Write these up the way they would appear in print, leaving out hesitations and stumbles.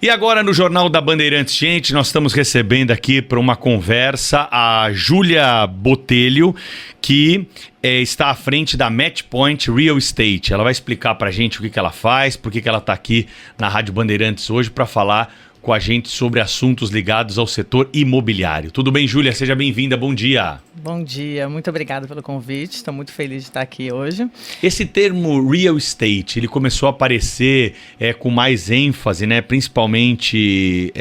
E agora no Jornal da Bandeirantes, gente, nós estamos recebendo aqui para uma conversa a Júlia Botelho, que está à frente da Matchpoint Real Estate. Ela vai explicar para a gente o que ela faz, por que ela está aqui na Rádio Bandeirantes hoje para falar com a gente sobre assuntos ligados ao setor imobiliário. Tudo bem, Júlia? Seja bem-vinda, bom dia. Bom dia, muito obrigada pelo convite, estou muito feliz de estar aqui hoje. Esse termo real estate, ele começou a aparecer com mais ênfase, né? Principalmente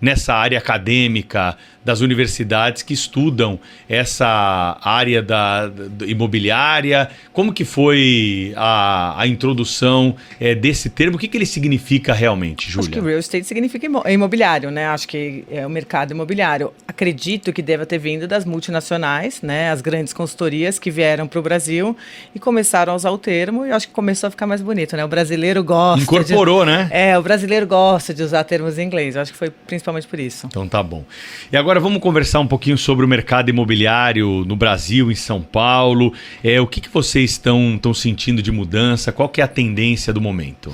nessa área acadêmica das universidades que estudam essa área da imobiliária. Como que foi a introdução desse termo? O que ele significa realmente, Júlia? Acho que real estate significa imobiliário, né? Acho que é o mercado imobiliário. Acredito que deva ter vindo das multinacionais, né? As grandes consultorias que vieram para o Brasil e começaram a usar o termo e acho que começou a ficar mais bonito, né? O brasileiro gosta. Incorporou, né? O brasileiro gosta de usar termos em inglês. Eu acho que foi principalmente por isso. Então tá bom. E agora vamos conversar um pouquinho sobre o mercado imobiliário no Brasil, em São Paulo. O que vocês estão sentindo de mudança? Qual que é a tendência do momento?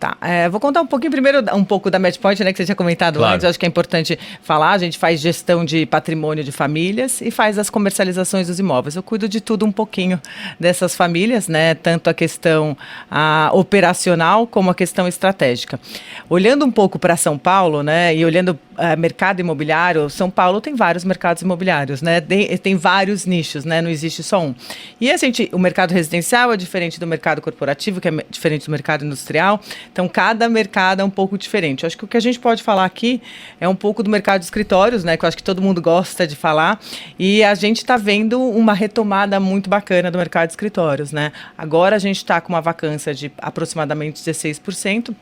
Tá, vou contar um pouquinho primeiro um pouco da Matchpoint, né, que você tinha comentado claro. Antes, acho que é importante falar, a gente faz gestão de patrimônio de famílias e faz as comercializações dos imóveis. Eu cuido de tudo um pouquinho dessas famílias, né, tanto a questão operacional como a questão estratégica. Olhando um pouco para São Paulo, né, e olhando mercado imobiliário, São Paulo tem vários mercados imobiliários, né, tem vários nichos, né, não existe só um. E o mercado residencial é diferente do mercado corporativo, que é diferente do mercado industrial. Então, cada mercado é um pouco diferente. Eu acho que o que a gente pode falar aqui é um pouco do mercado de escritórios, né? Que eu acho que todo mundo gosta de falar. E a gente está vendo uma retomada muito bacana do mercado de escritórios, né? Agora a gente está com uma vacância de aproximadamente 16%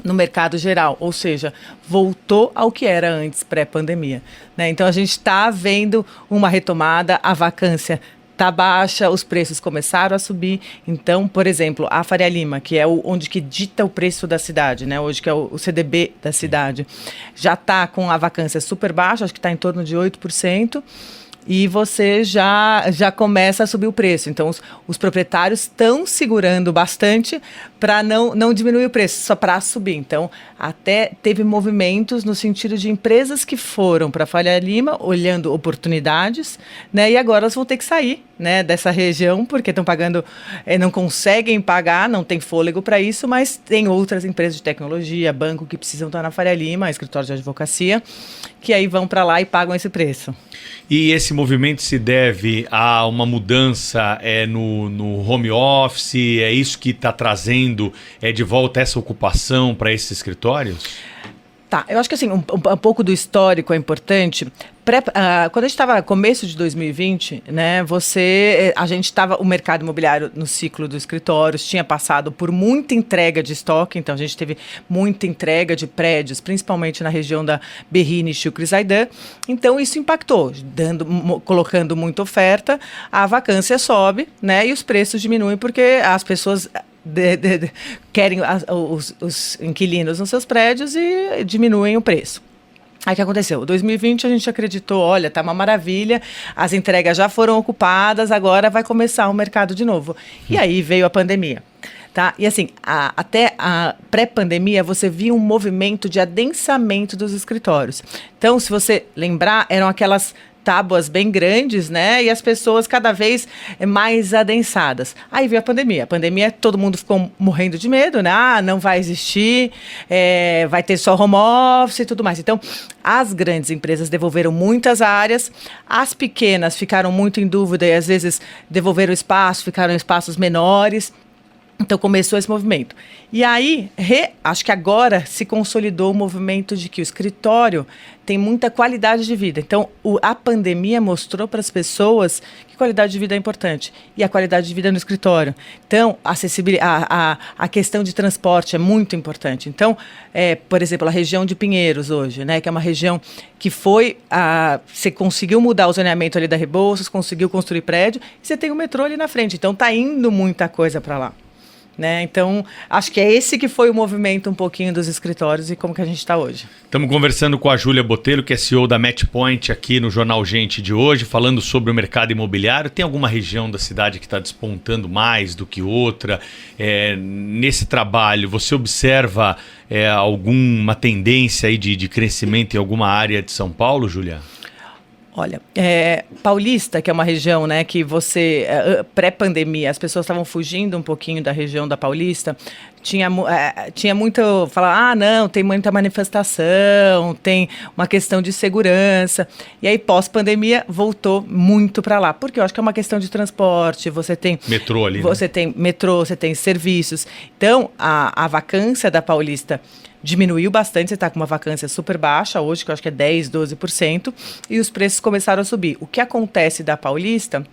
no mercado geral, ou seja, voltou ao que era antes, pré-pandemia, né? Então, a gente está vendo uma retomada, a vacância está baixa, os preços começaram a subir. Então, por exemplo, a Faria Lima, que é onde que dita o preço da cidade, né? Hoje que é o CDB da cidade, já está com a vacância super baixa, acho que está em torno de 8%. E você já começa a subir o preço. Então, os proprietários estão segurando bastante para não diminuir o preço, só para subir. Então, até teve movimentos no sentido de empresas que foram para a Faria Lima, olhando oportunidades, né? E agora elas vão ter que sair, né, dessa região, porque estão pagando, não conseguem pagar, não tem fôlego para isso, mas tem outras empresas de tecnologia, banco que precisam estar na Faria Lima, escritório de advocacia, que aí vão para lá e pagam esse preço. E esse movimento se deve a uma mudança no home office? É isso que está trazendo de volta essa ocupação para esses escritórios? Tá, eu acho que assim, um pouco do histórico é importante. Quando a gente estava no começo de 2020, né, a gente estava, o mercado imobiliário no ciclo dos escritórios tinha passado por muita entrega de estoque, então a gente teve muita entrega de prédios, principalmente na região da Berrini, Chucre e Zaidan. Então isso impactou, colocando muita oferta, a vacância sobe, né, e os preços diminuem porque as pessoas querem os inquilinos nos seus prédios e diminuem o preço. Aí o que aconteceu? Em 2020 a gente acreditou, olha, tá uma maravilha, as entregas já foram ocupadas, agora vai começar o mercado de novo. E aí veio a pandemia. Tá? E assim, até a pré-pandemia você via um movimento de adensamento dos escritórios. Então, se você lembrar, eram aquelas tábuas bem grandes, né? E as pessoas cada vez mais adensadas. Aí veio a pandemia. A pandemia, todo mundo ficou morrendo de medo, né? Não vai existir, vai ter só home office e tudo mais. Então, as grandes empresas devolveram muitas áreas, as pequenas ficaram muito em dúvida e às vezes devolveram espaço, ficaram em espaços menores. Então, começou esse movimento. E aí, acho que agora se consolidou o movimento de que o escritório tem muita qualidade de vida. Então, a pandemia mostrou para as pessoas que qualidade de vida é importante. E a qualidade de vida no escritório. Então, a questão de transporte é muito importante. Então, por exemplo, a região de Pinheiros hoje, né, que é uma região que você conseguiu mudar o zoneamento ali da Rebouças, conseguiu construir prédio, e você tem o metrô ali na frente. Então, está indo muita coisa para lá. né? Então, acho que é esse que foi o movimento um pouquinho dos escritórios e como que a gente está hoje. Estamos conversando com a Júlia Botelho, que é CEO da Matchpoint, aqui no Jornal Gente de hoje, falando sobre o mercado imobiliário. Tem alguma região da cidade que está despontando mais do que outra? Nesse trabalho, você observa alguma tendência aí de crescimento em alguma área de São Paulo, Júlia? Olha, Paulista, que é uma região, né, que você, pré-pandemia, as pessoas estavam fugindo um pouquinho da região da Paulista, tinha muito, falar, não, tem muita manifestação, tem uma questão de segurança, e aí pós-pandemia voltou muito para lá, porque eu acho que é uma questão de transporte, você tem... Metrô ali, Você tem metrô, você tem serviços, então a vacância da Paulista diminuiu bastante, você está com uma vacância super baixa hoje, que eu acho que é 10%, 12%, e os preços começaram a subir. O que acontece da Paulista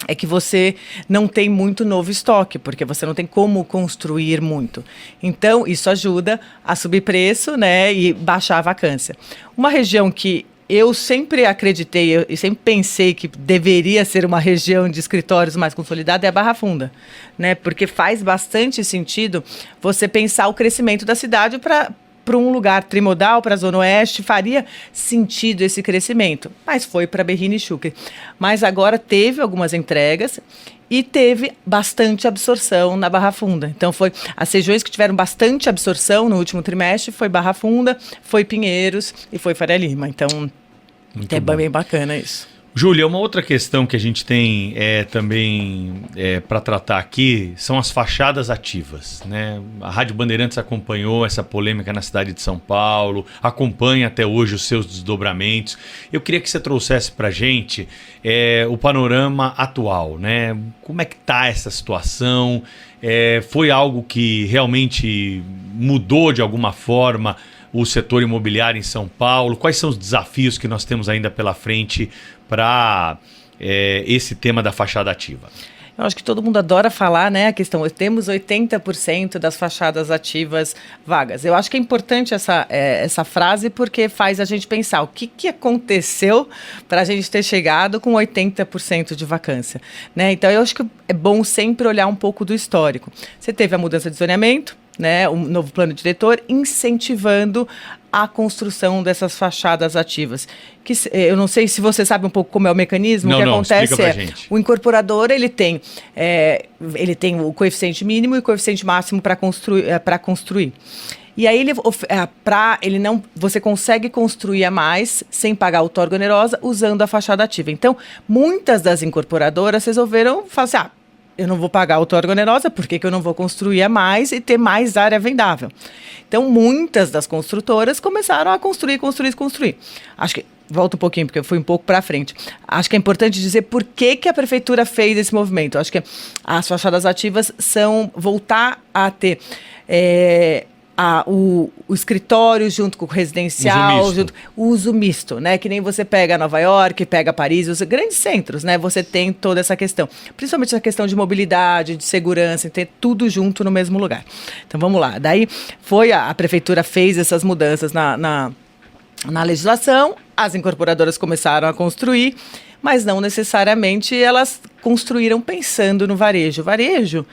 é que você não tem muito novo estoque, porque você não tem como construir muito. Então, isso ajuda a subir preço, né, e baixar a vacância. Uma região que eu sempre acreditei e sempre pensei que deveria ser uma região de escritórios mais consolidada é a Barra Funda, né? Porque faz bastante sentido você pensar o crescimento da cidade para um lugar trimodal, para a Zona Oeste, faria sentido esse crescimento. Mas foi para Berrini e Xúquer. Mas agora teve algumas entregas e teve bastante absorção na Barra Funda. Então, foi as regiões que tiveram bastante absorção no último trimestre foi Barra Funda, foi Pinheiros e foi Faria Lima. Então, é bem bacana isso. Júlia, uma outra questão que a gente tem também para tratar aqui são as fachadas ativas, né? A Rádio Bandeirantes acompanhou essa polêmica na cidade de São Paulo, acompanha até hoje os seus desdobramentos. Eu queria que você trouxesse para a gente o panorama atual, né? Como é que está essa situação? Foi algo que realmente mudou de alguma forma o setor imobiliário em São Paulo? Quais são os desafios que nós temos ainda pela frente para esse tema da fachada ativa? Eu acho que todo mundo adora falar, né, a questão, temos 80% das fachadas ativas vagas. Eu acho que é importante essa frase porque faz a gente pensar o que aconteceu para a gente ter chegado com 80% de vacância, né? Então, eu acho que é bom sempre olhar um pouco do histórico. Você teve a mudança de zoneamento, né, um novo plano diretor incentivando a construção dessas fachadas ativas. Que, eu não sei se você sabe um pouco como é o mecanismo. O que acontece o incorporador ele tem o coeficiente mínimo e o coeficiente máximo para construir. E aí você consegue construir a mais sem pagar outorga onerosa usando a fachada ativa. Então, muitas das incorporadoras resolveram falar assim, eu não vou pagar a outorga onerosa, por que eu não vou construir a mais e ter mais área vendável? Então, muitas das construtoras começaram a construir. Acho que, volta um pouquinho, porque eu fui um pouco para frente. Acho que é importante dizer por que a prefeitura fez esse movimento. Acho que as fachadas ativas são voltar a ter... o escritório junto com o residencial, o uso misto, né? Que nem você pega Nova York, pega Paris, os grandes centros, né? Você tem toda essa questão. Principalmente essa questão de mobilidade, de segurança, ter tudo junto no mesmo lugar. Então, vamos lá. Daí, a prefeitura fez essas mudanças na legislação, as incorporadoras começaram a construir, mas não necessariamente elas construíram pensando no varejo. O varejo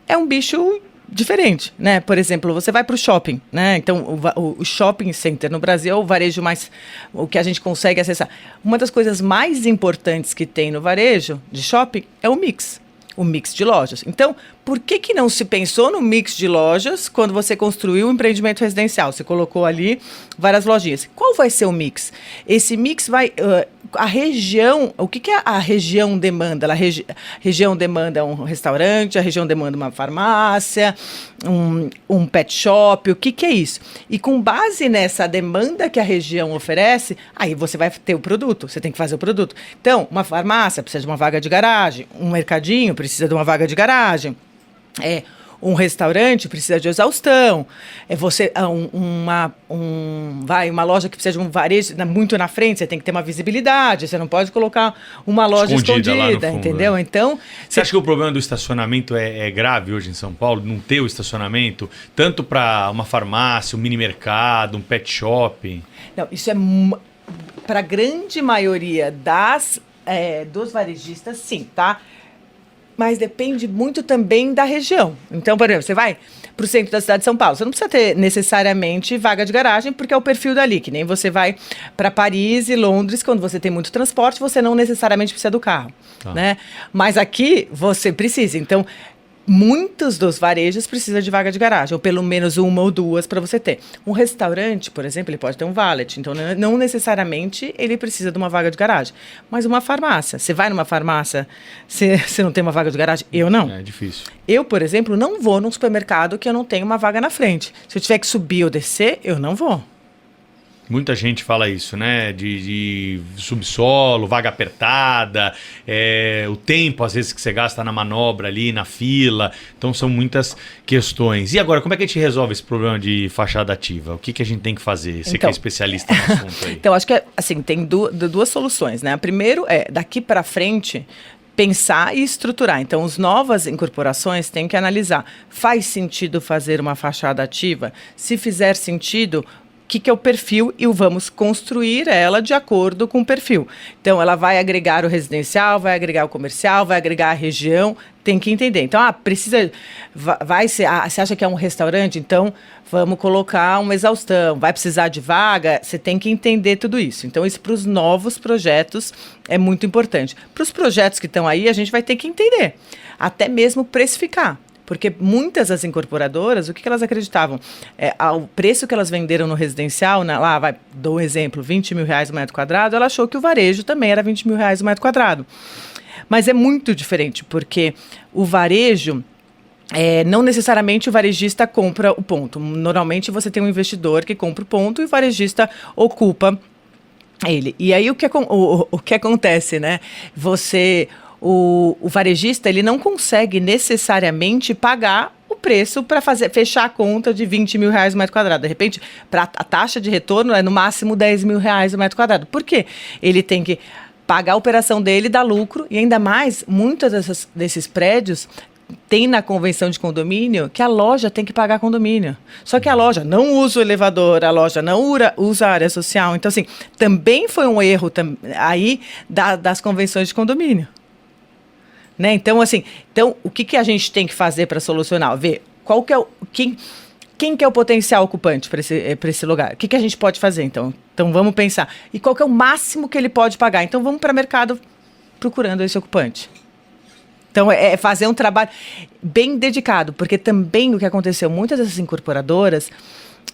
é um bicho diferente, né? Por exemplo, você vai para o shopping, né? Então, o shopping center no Brasil é o varejo o que a gente consegue acessar. Uma das coisas mais importantes que tem no varejo de shopping é o mix de lojas. Então, por que não se pensou no mix de lojas quando você construiu um empreendimento residencial? Você colocou ali várias lojinhas. Qual vai ser o mix? Esse mix vai... a região... O que a região demanda? A região demanda um restaurante, a região demanda uma farmácia, um pet shop. O que é isso? E com base nessa demanda que a região oferece, aí você vai ter o produto. Você tem que fazer o produto. Então, uma farmácia precisa de uma vaga de garagem. Um mercadinho precisa de uma vaga de garagem. Um restaurante precisa de exaustão, uma loja que precisa de um varejo muito na frente, você tem que ter uma visibilidade, você não pode colocar uma loja escondida lá no fundo, entendeu? Né? Então, você acha que o problema do estacionamento é grave hoje em São Paulo, não ter o estacionamento, tanto para uma farmácia, um mini mercado, um pet shop? Não, isso é para a grande maioria dos varejistas, sim, tá? mas depende muito também da região. Então, por exemplo, você vai para o centro da cidade de São Paulo, você não precisa ter necessariamente vaga de garagem, porque é o perfil dali, que nem você vai para Paris e Londres, quando você tem muito transporte, você não necessariamente precisa do carro, né? Mas aqui você precisa. Então, muitos dos varejos precisam de vaga de garagem, ou pelo menos uma ou duas para você ter. Um restaurante, por exemplo, ele pode ter um valet, então não necessariamente ele precisa de uma vaga de garagem. Mas uma farmácia, você vai numa farmácia, você não tem uma vaga de garagem? Eu não. É difícil. Eu, por exemplo, não vou num supermercado que eu não tenho uma vaga na frente. Se eu tiver que subir ou descer, eu não vou. Muita gente fala isso, né? De subsolo, vaga apertada, o tempo, às vezes, que você gasta na manobra ali, na fila. Então, são muitas questões. E agora, como é que a gente resolve esse problema de fachada ativa? O que a gente tem que fazer? Você que é especialista no assunto aí. Então, acho que, assim, tem duas soluções, né? A primeiro daqui para frente, pensar e estruturar. Então, as novas incorporações têm que analisar. Faz sentido fazer uma fachada ativa? Se fizer sentido, o que é o perfil e vamos construir ela de acordo com o perfil. Então, ela vai agregar o residencial, vai agregar o comercial, vai agregar a região, tem que entender. Então, precisa, você acha que é um restaurante? Então, vamos colocar uma exaustão, vai precisar de vaga? Você tem que entender tudo isso. Então, isso para os novos projetos é muito importante. Para os projetos que estão aí, a gente vai ter que entender, até mesmo precificar. Porque muitas das incorporadoras, o que elas acreditavam? Ao preço que elas venderam no residencial, dou um exemplo, R$20 mil o metro quadrado, ela achou que o varejo também era R$20 mil o metro quadrado. Mas é muito diferente, porque o varejo, não necessariamente o varejista compra o ponto. Normalmente você tem um investidor que compra o ponto e o varejista ocupa ele. E aí o que acontece, né? O varejista, ele não consegue necessariamente pagar o preço para fechar a conta de R$20 mil o metro quadrado. De repente, a taxa de retorno é no máximo R$10 mil o metro quadrado. Por quê? Ele tem que pagar a operação dele, dar lucro, e ainda mais, muitos desses prédios tem na convenção de condomínio que a loja tem que pagar condomínio. Só que a loja não usa o elevador, a loja não usa a área social. Então, assim, também foi um erro aí das convenções de condomínio. Né? Então, assim, o que a gente tem que fazer para solucionar? Ver qual que é quem que é o potencial ocupante para esse lugar? O que a gente pode fazer, então? Então, vamos pensar. E qual que é o máximo que ele pode pagar? Então, vamos para o mercado procurando esse ocupante. Então, é fazer um trabalho bem dedicado, porque também o que aconteceu, muitas dessas incorporadoras,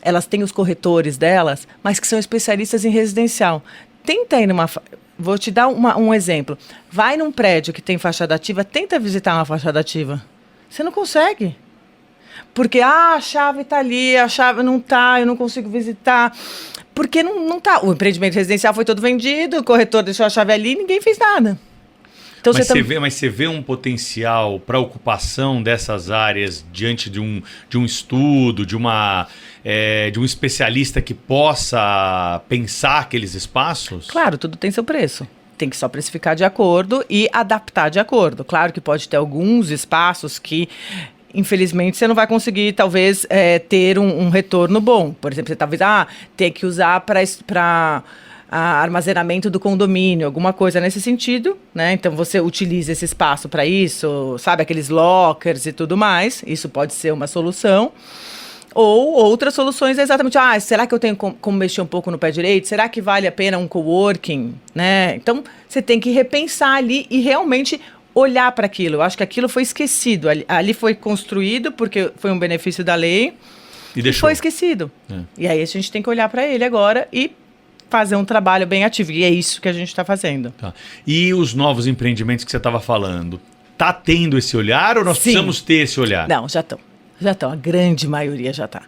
elas têm os corretores delas, mas que são especialistas em residencial. Tenta ir Vou te dar um exemplo. Vai num prédio que tem fachada ativa, tenta visitar uma fachada ativa. Você não consegue. Porque, a chave está ali, a chave não está, eu não consigo visitar. Porque não está. O empreendimento residencial foi todo vendido, o corretor deixou a chave ali e ninguém fez nada. Então, mas você vê um potencial para ocupação dessas áreas diante de um estudo, de um especialista que possa pensar aqueles espaços? Claro, tudo tem seu preço. Tem que só precificar de acordo e adaptar de acordo. Claro que pode ter alguns espaços que, infelizmente, você não vai conseguir, talvez, ter um retorno bom. Por exemplo, você talvez tem que usar para armazenamento do condomínio, alguma coisa nesse sentido, né? Então, você utiliza esse espaço para isso, sabe? Aqueles lockers e tudo mais. Isso pode ser uma solução. Ou outras soluções é exatamente, será que eu tenho como mexer um pouco no pé direito? Será que vale a pena um coworking? Né? Então, você tem que repensar ali e realmente olhar para aquilo. Eu acho que aquilo foi esquecido. Ali foi construído porque foi um benefício da lei e foi esquecido. E aí a gente tem que olhar para ele agora e fazer um trabalho bem ativo. E é isso que a gente está fazendo. Tá. E os novos empreendimentos que você estava falando? Está tendo esse olhar ou nós precisamos ter esse olhar? Não, já estão. Já estão, a grande maioria já está.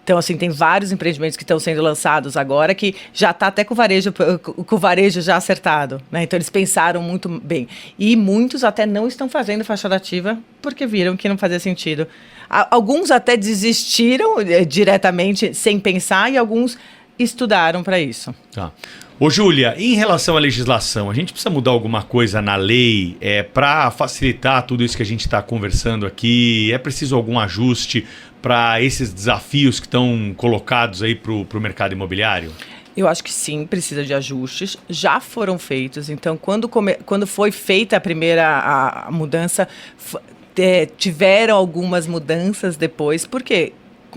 Então, assim, tem vários empreendimentos que estão sendo lançados agora que já está até com o varejo já acertado, né? Então, eles pensaram muito bem. E muitos até não estão fazendo fachada ativa porque viram que não fazia sentido. Alguns até desistiram diretamente, sem pensar, e alguns estudaram para isso. Tá. Ô, Júlia, em relação à legislação, a gente precisa mudar alguma coisa na lei para facilitar tudo isso que a gente está conversando aqui? É preciso algum ajuste para esses desafios que estão colocados aí para o mercado imobiliário? Eu acho que sim, precisa de ajustes. Já foram feitos. Então, quando foi feita a primeira a mudança, tiveram algumas mudanças depois. Por quê?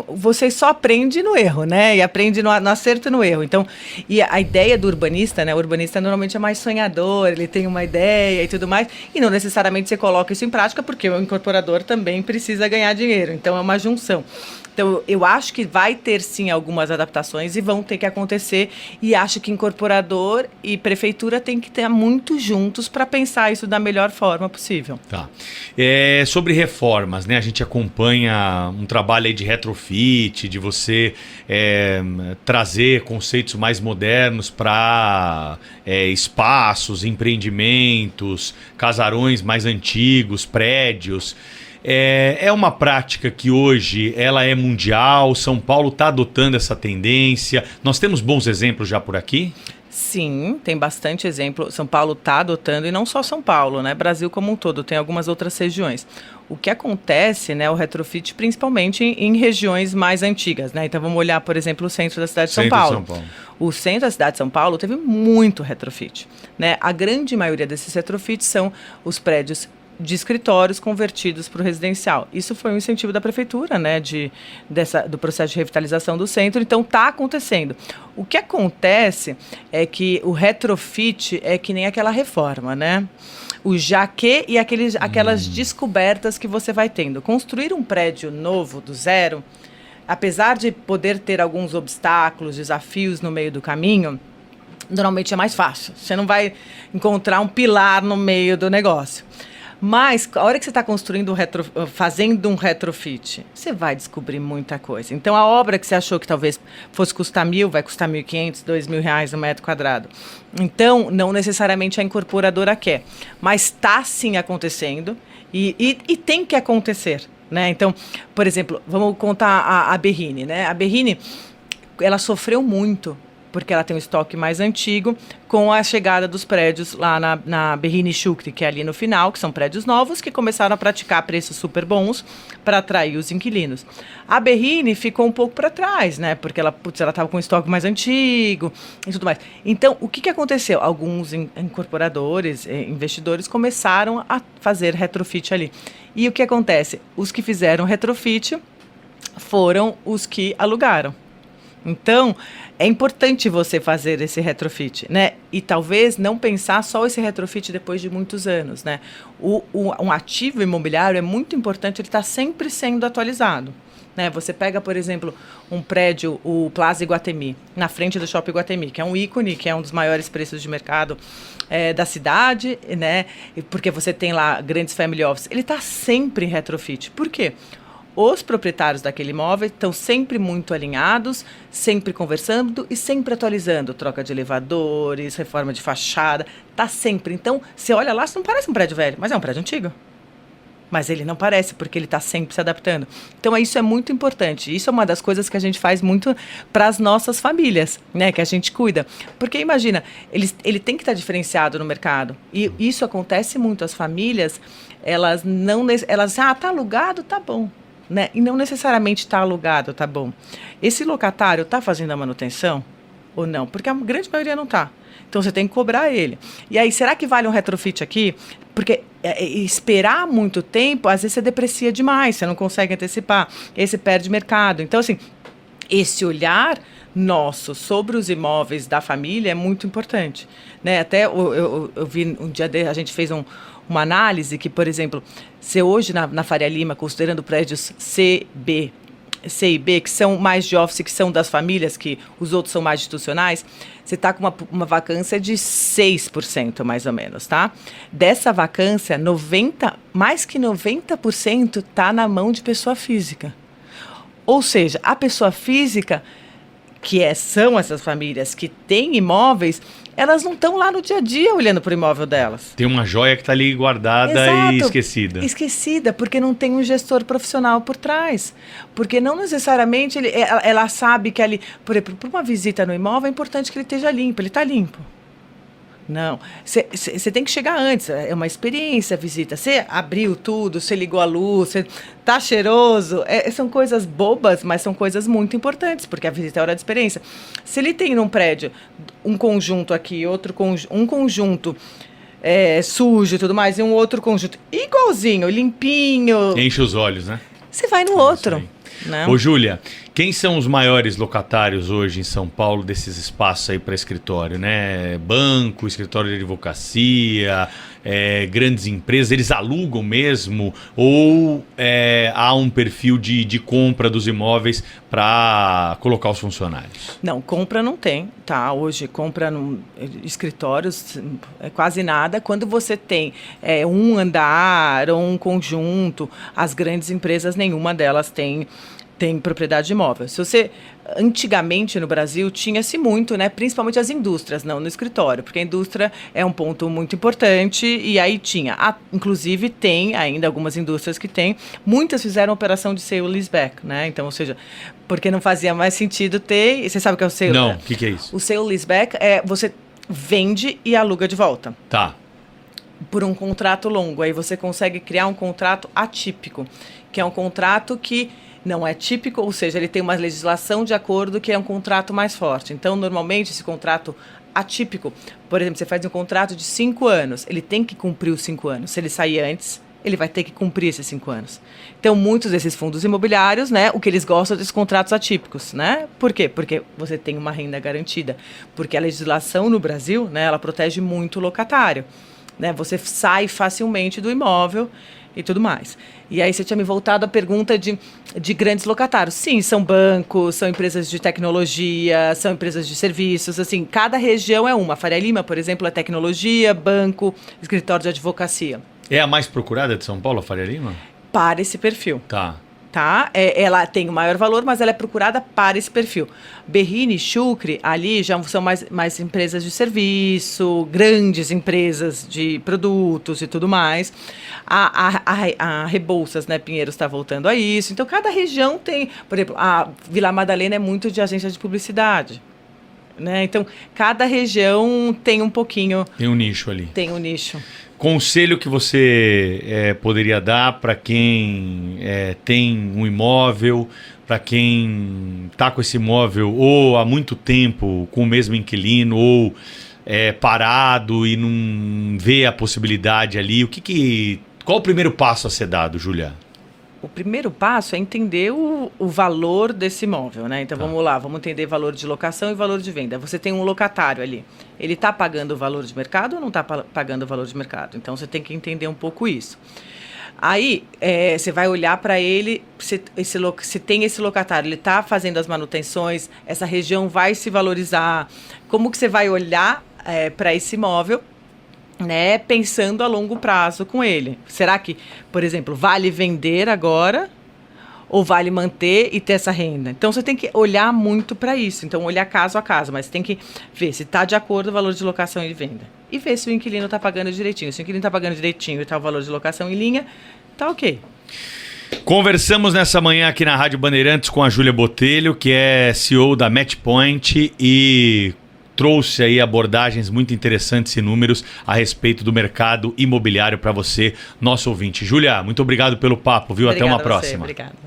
Você só aprende no erro, né? E aprende no acerto e no erro. Então, e a ideia do urbanista, né? O urbanista normalmente é mais sonhador, ele tem uma ideia e tudo mais, e não necessariamente você coloca isso em prática, porque o incorporador também precisa ganhar dinheiro. Então, é uma junção. Então, eu acho que vai ter, sim, algumas adaptações e vão ter que acontecer. E acho que incorporador e prefeitura têm que estar muito juntos para pensar isso da melhor forma possível. Tá. Sobre reformas, né? A gente acompanha um trabalho aí de retrofit, de você trazer conceitos mais modernos para espaços, empreendimentos, casarões mais antigos, prédios. É uma prática que hoje ela é mundial, São Paulo está adotando essa tendência. Nós temos bons exemplos já por aqui? Sim, tem bastante exemplo. São Paulo está adotando, e não só São Paulo, né? Brasil como um todo, tem algumas outras regiões. O que acontece, né, o retrofit, principalmente em regiões mais antigas, né? Então vamos olhar, por exemplo, o centro da cidade de São Paulo. O centro da cidade de São Paulo teve muito retrofit, né? A grande maioria desses retrofits são os prédios de escritórios convertidos para o residencial. Isso foi um incentivo da prefeitura, né, do processo de revitalização do centro, então está acontecendo. O que acontece é que o retrofit é que nem aquela reforma, né? O jaque e aquelas descobertas que você vai tendo. Construir um prédio novo, do zero, apesar de poder ter alguns obstáculos, desafios no meio do caminho, normalmente é mais fácil. Você não vai encontrar um pilar no meio do negócio. Mas, a hora que você está construindo fazendo um retrofit, você vai descobrir muita coisa. Então, a obra que você achou que talvez fosse custar 1.000, vai custar 1.500, 2.000 reais no metro quadrado. Então, não necessariamente a incorporadora quer. Mas está, sim, acontecendo e tem que acontecer, né? Então, por exemplo, vamos contar a Berrini, né? A Berrini, ela sofreu muito, porque ela tem um estoque mais antigo, com a chegada dos prédios lá na Berrini Shukri, que é ali no final, que são prédios novos, que começaram a praticar preços super bons para atrair os inquilinos. A Berrini ficou um pouco para trás, né? Porque ela estava com um estoque mais antigo e tudo mais. Então, o que aconteceu? Alguns incorporadores, investidores, começaram a fazer retrofit ali. E o que acontece? Os que fizeram retrofit foram os que alugaram. Então, é importante você fazer esse retrofit, né? E talvez não pensar só esse retrofit depois de muitos anos, né? Um ativo imobiliário é muito importante, ele está sempre sendo atualizado, né? Você pega, por exemplo, um prédio, o Plaza Iguatemi, na frente do Shopping Iguatemi, que é um ícone, que é um dos maiores preços de mercado da cidade, né? Porque você tem lá grandes family office. Ele está sempre em retrofit. Por quê? Os proprietários daquele imóvel estão sempre muito alinhados, sempre conversando e sempre atualizando. Troca de elevadores, reforma de fachada, está sempre. Então, você olha lá, isso não parece um prédio velho, mas é um prédio antigo. Mas ele não parece, porque ele está sempre se adaptando. Então, isso é muito importante. Isso é uma das coisas que a gente faz muito para as nossas famílias, né? Que a gente cuida. Porque, imagina, ele tem que estar diferenciado no mercado. E isso acontece muito. As famílias, elas dizem, tá alugado, tá bom. Né? E não necessariamente está alugado, tá bom. Esse locatário está fazendo a manutenção ou não? Porque a grande maioria não está. Então, você tem que cobrar ele. E aí, será que vale um retrofit aqui? Porque esperar muito tempo, às vezes você deprecia demais, você não consegue antecipar, e aí você perde mercado. Então, assim, esse olhar nosso sobre os imóveis da família é muito importante, né? Até eu vi um dia a gente fez uma análise que, por exemplo, se hoje na Faria Lima, considerando prédios C e B, que são mais de office, que são das famílias, que os outros são mais institucionais, você está com uma vacância de 6%, mais ou menos, tá? Dessa vacância, mais que 90% está na mão de pessoa física. Ou seja, a pessoa física, são essas famílias que têm imóveis, elas não estão lá no dia a dia olhando para o imóvel delas. Tem uma joia que está ali guardada. Exato, e esquecida. Esquecida, porque não tem um gestor profissional por trás. Porque não necessariamente ela sabe que ali, por exemplo, para uma visita no imóvel, é importante que ele esteja limpo, ele está limpo. Não, você tem que chegar antes, é uma experiência a visita. Você abriu tudo, você ligou a luz, você tá cheiroso. São coisas bobas, mas são coisas muito importantes, porque a visita é hora de experiência. Se ele tem num prédio um conjunto aqui, um conjunto sujo e tudo mais, e um outro conjunto igualzinho, limpinho. Enche os olhos, né? Você vai no outro. Né? Ô, Júlia, quem são os maiores locatários hoje em São Paulo desses espaços aí para escritório, né? Banco, escritório de advocacia, grandes empresas, eles alugam mesmo? Ou há um perfil de compra dos imóveis para colocar os funcionários? Não, compra não tem, tá? Hoje compra escritórios quase nada. Quando você tem um andar ou um conjunto, as grandes empresas, nenhuma delas tem propriedade imóvel. Antigamente no Brasil tinha-se muito, né? Principalmente as indústrias, não no escritório, porque a indústria é um ponto muito importante e aí inclusive tem ainda algumas indústrias que têm, muitas fizeram operação de sale leaseback, né? Então, ou seja, porque não fazia mais sentido ter, você sabe o que é o sale? Não, o que é isso? O sale leaseback você vende e aluga de volta. Tá. Por um contrato longo, aí você consegue criar um contrato atípico, que é um contrato que não é típico, ou seja, ele tem uma legislação de acordo que é um contrato mais forte. Então, normalmente, esse contrato atípico, por exemplo, você faz um contrato de 5 anos, ele tem que cumprir os 5 anos. Se ele sair antes, ele vai ter que cumprir esses 5 anos. Então, muitos desses fundos imobiliários, né, o que eles gostam desses contratos atípicos, né? Por quê? Porque você tem uma renda garantida. Porque a legislação no Brasil, né, ela protege muito o locatário. Né? Você sai facilmente do imóvel e tudo mais. E aí você tinha me voltado à pergunta de grandes locatários. Sim, são bancos, são empresas de tecnologia, são empresas de serviços, assim, cada região é uma. Faria Lima, por exemplo, é tecnologia, banco, escritório de advocacia. É a mais procurada de São Paulo, a Faria Lima? Para esse perfil. Tá. Ela tem o maior valor, mas ela é procurada para esse perfil. Berrini, Chucre, ali já são mais empresas de serviço, grandes empresas de produtos e tudo mais. A Rebouças, né, Pinheiros está voltando a isso. Então, cada região tem... Por exemplo, a Vila Madalena é muito de agência de publicidade. Né? Então, cada região tem um pouquinho... Tem um nicho ali. Tem um nicho. Conselho que você poderia dar para quem tem um imóvel, para quem está com esse imóvel ou há muito tempo com o mesmo inquilino ou parado e não vê a possibilidade ali, qual o primeiro passo a ser dado, Júlia? O primeiro passo é entender o valor desse imóvel, né? Então, vamos lá, vamos entender valor de locação e valor de venda. Você tem um locatário ali. Ele está pagando o valor de mercado ou não está pagando o valor de mercado? Então, você tem que entender um pouco isso. Aí, você vai olhar para ele, se tem esse locatário, ele está fazendo as manutenções, essa região vai se valorizar. Como que você vai olhar para esse imóvel, né, pensando a longo prazo com ele? Será que, por exemplo, vale vender agora ou vale manter e ter essa renda? Então, você tem que olhar muito para isso. Então, olhar caso a caso, mas tem que ver se está de acordo o valor de locação e de venda. E ver se o inquilino está pagando direitinho. Se o inquilino está pagando direitinho e está o valor de locação em linha, tá ok. Conversamos nessa manhã aqui na Rádio Bandeirantes com a Júlia Botelho, que é CEO da Matchpoint e trouxe aí abordagens muito interessantes e números a respeito do mercado imobiliário para você, nosso ouvinte. Júlia, muito obrigado pelo papo, viu? Obrigada até uma a você, próxima. Obrigada.